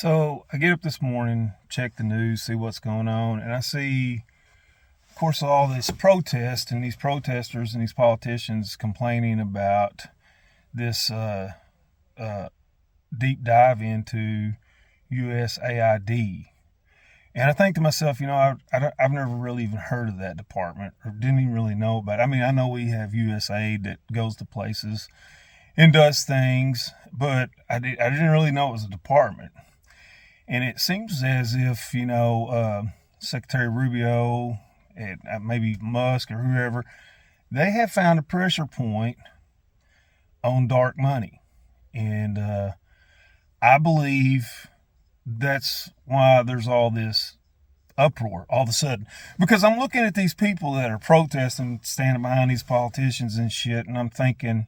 So I get up this morning, check the news, see what's going on, and I see, of course, all this protest and these protesters and these politicians complaining about this deep dive into USAID. And I think to myself, I've never really even heard of that department or didn't even really know about it. I mean, I know we have USAID that goes to places and does things, but I didn't really know it was a department. And it seems as if, Secretary Rubio and maybe Musk or whoever, they have found a pressure point on dark money. And I believe that's why there's all this uproar all of a sudden. Because I'm looking at these people that are protesting, standing behind these politicians and shit, and I'm thinking,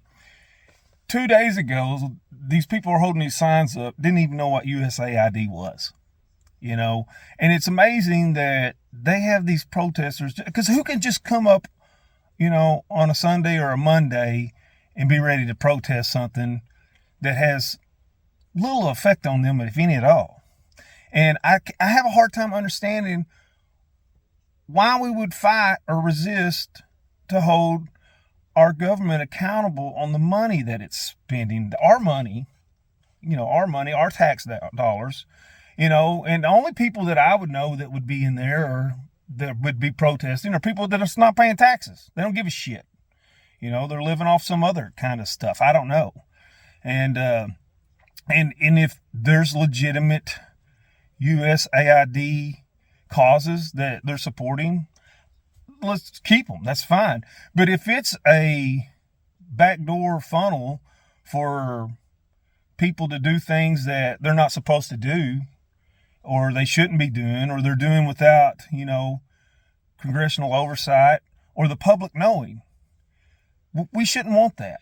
2 days ago, these people are holding these signs up, didn't even know what USAID was, and it's amazing that they have these protesters, because who can just come up, on a Sunday or a Monday and be ready to protest something that has little effect on them, if any at all. And I have a hard time understanding why we would fight or resist to hold our government accountable on the money that it's spending, our money, our tax dollars, and the only people that I would know that would be in there or that would be protesting are people that are not paying taxes. They don't give a shit. They're living off some other kind of stuff. I don't know. And if there's legitimate USAID causes that they're supporting, let's keep them. That's fine. But if it's a backdoor funnel for people to do things that they're not supposed to do, or they shouldn't be doing, or they're doing without, congressional oversight or the public knowing, we shouldn't want that.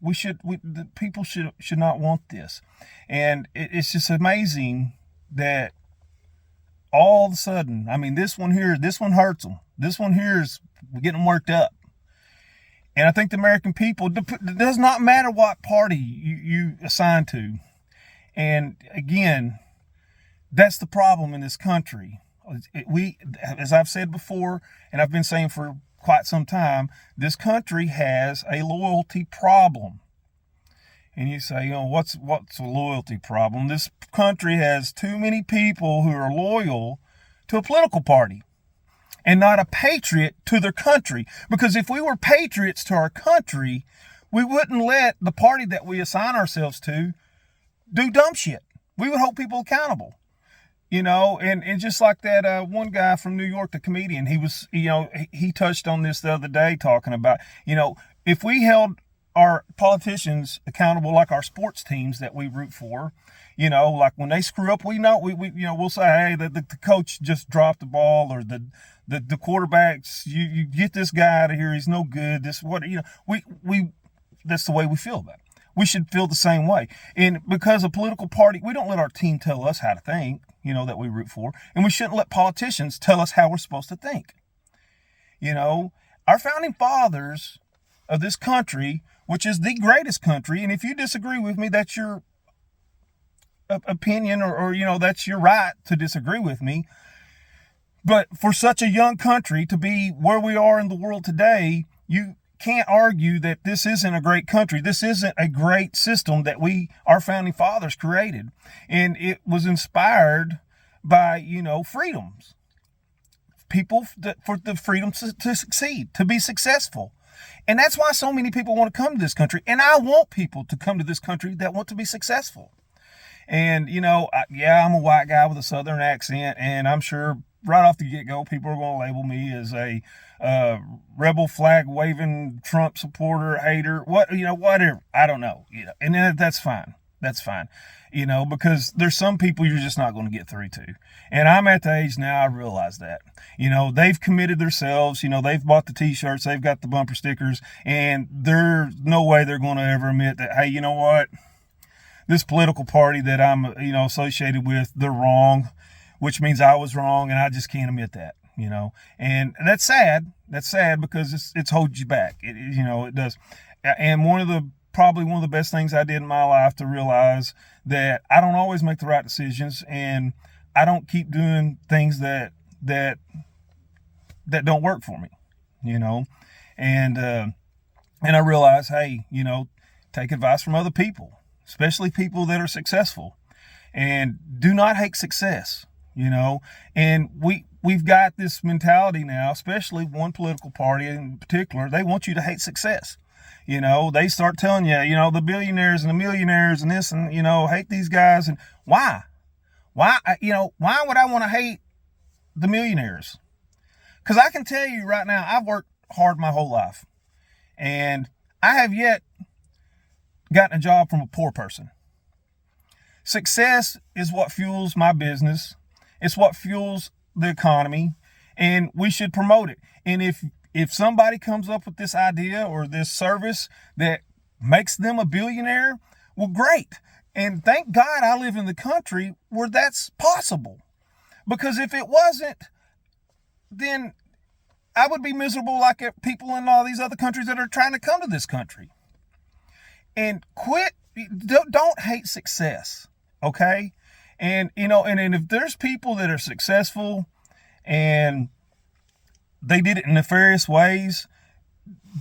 The people should not want this. And it's just amazing that all of a sudden, this one hurts them. This one here is getting them worked up. And I think the American people, it does not matter what party you assign to. And again, that's the problem in this country. We, as I've said before, and I've been saying for quite some time, this country has a loyalty problem. And you say, what's a loyalty problem? This country has too many people who are loyal to a political party and not a patriot to their country. Because if we were patriots to our country, we wouldn't let the party that we assign ourselves to do dumb shit. We would hold people accountable. And just like that one guy from New York, the comedian, he touched on this the other day, talking about, if we held our politicians accountable like our sports teams that we root for, like when they screw up, we'll say, hey, the coach just dropped the ball, or the quarterbacks, you get this guy out of here, he's no good. That's the way we feel about it. We should feel the same way. And because a political party, we don't let our team tell us how to think, that we root for. And we shouldn't let politicians tell us how we're supposed to think. Our founding fathers of this country, which is the greatest country, and if you disagree with me, that's your opinion, or that's your right to disagree with me. But for such a young country to be where we are in the world today, you can't argue that this isn't a great country. This isn't a great system that our founding fathers created. And it was inspired by, freedoms. People for the freedom to succeed, to be successful. And that's why so many people want to come to this country. And I want people to come to this country that want to be successful. And, I'm a white guy with a Southern accent, and I'm sure right off the get-go, people are going to label me as a rebel flag waving Trump supporter, hater, whatever. I don't know. And that's fine. That's fine. Because there's some people you're just not going to get through to. And I'm at the age now, I realize that. They've committed themselves. They've bought the t-shirts, they've got the bumper stickers, and there's no way they're going to ever admit that, hey, you know what? This political party that I'm, associated with, they're wrong, which means I was wrong, and I just can't admit that. And that's sad. That's sad because it's holds you back. It does. And one of the probably one of the best things I did in my life, to realize that I don't always make the right decisions, and I don't keep doing things that don't work for me, you know. And I realize, hey, you know, take advice from other people, especially people that are successful, and do not hate success, you know. And we've got this mentality now, especially one political party in particular. They want you to hate success. You know, they start telling you, you know, the billionaires and the millionaires and this, and, you know, hate these guys. And why would I want to hate the millionaires? Because I can tell you right now, I've worked hard my whole life, and I have yet gotten a job from a poor person. Success is what fuels my business. It's what fuels the economy, and we should promote it. And if somebody comes up with this idea or this service that makes them a billionaire, well, great. And thank God I live in the country where that's possible. Because if it wasn't, then I would be miserable like people in all these other countries that are trying to come to this country. And don't hate success, okay? And, you know, and if there's people that are successful and they did it in nefarious ways,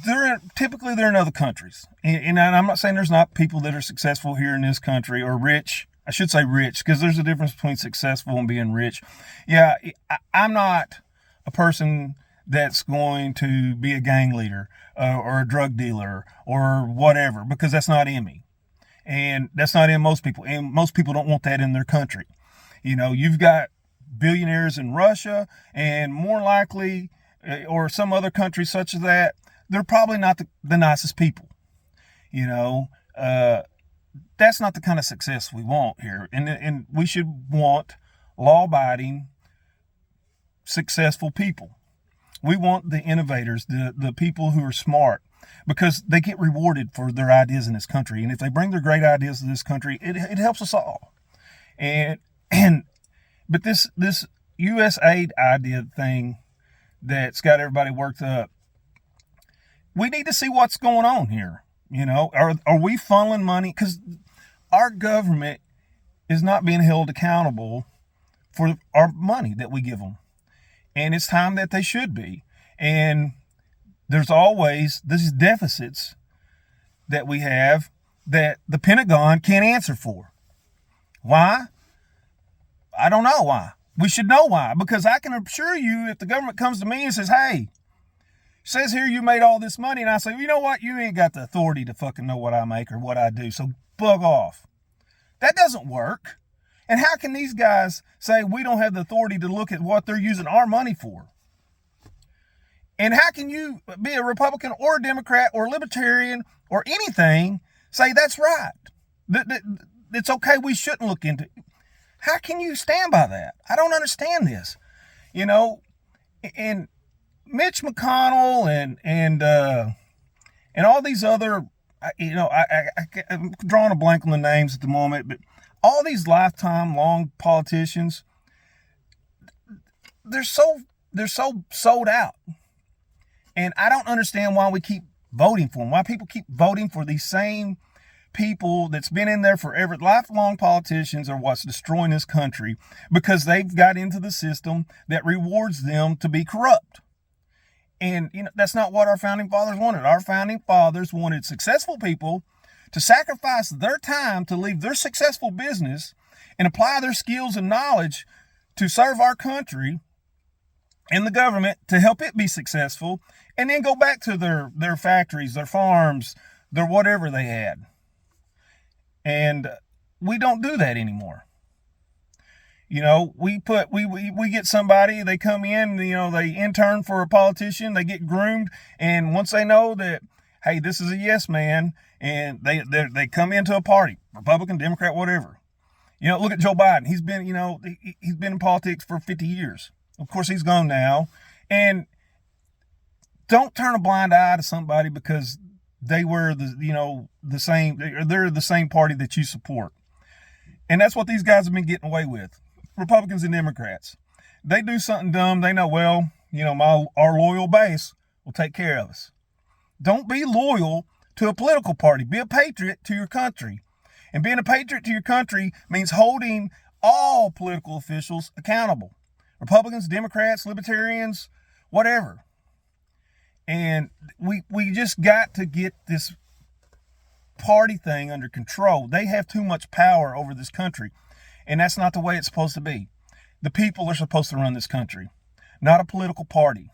they're in other countries. And I'm not saying there's not people that are successful here in this country, or rich. I should say rich, because there's a difference between successful and being rich. Yeah, I'm not a person that's going to be a gang leader or a drug dealer or whatever, because that's not in me. And that's not in most people. And most people don't want that in their country. You know, you've got billionaires in Russia, and more likely, or some other country such as that, they're probably not the nicest people. You know, that's not the kind of success we want here. And we should want law-abiding, successful people. We want the innovators, the people who are smart, because they get rewarded for their ideas in this country. And if they bring their great ideas to this country, it helps us all. But this USAID idea thing that's got everybody worked up, we need to see what's going on here. You know, are we funneling money? Because our government is not being held accountable for our money that we give them. And it's time that they should be. And there's always these deficits that we have that the Pentagon can't answer for. Why? I don't know why. We should know why, because I can assure you, if the government comes to me and says, hey, says here you made all this money, and I say, well, you know what? You ain't got the authority to fucking know what I make or what I do, so bug off. That doesn't work. And how can these guys say we don't have the authority to look at what they're using our money for? And how can you be a Republican or a Democrat or Libertarian or anything say that's right? It's okay, we shouldn't look into it. How can you stand by that? I don't understand this. You know, and Mitch McConnell and all these other, you know, I'm drawing a blank on the names at the moment, but all these lifetime long politicians, they're so sold out. And I don't understand why we keep voting for them, why people keep voting for these same people that's been in there forever. Lifelong politicians are what's destroying this country, because they've got into the system that rewards them to be corrupt. And, you know, that's not what our founding fathers wanted. Our founding fathers wanted successful people to sacrifice their time to leave their successful business and apply their skills and knowledge to serve our country and the government to help it be successful, and then go back to their factories, their farms, their whatever they had. And we don't do that anymore. You know, we get somebody, they come in, you know, they intern for a politician, they get groomed, and once they know that, hey, this is a yes man, and they come into a party, Republican, Democrat, whatever. You know, look at Joe Biden. He's been, you know, he's been in politics for 50 years. Of course, he's gone now. And don't turn a blind eye to somebody because they were the same party that you support. And that's what these guys have been getting away with. Republicans and Democrats. They do something dumb. They know, well, you know, our loyal base will take care of us. Don't be loyal to a political party. Be a patriot to your country. And being a patriot to your country means holding all political officials accountable. Republicans, Democrats, Libertarians, whatever. And we just got to get this party thing under control. They have too much power over this country. And that's not the way it's supposed to be. The people are supposed to run this country, not a political party.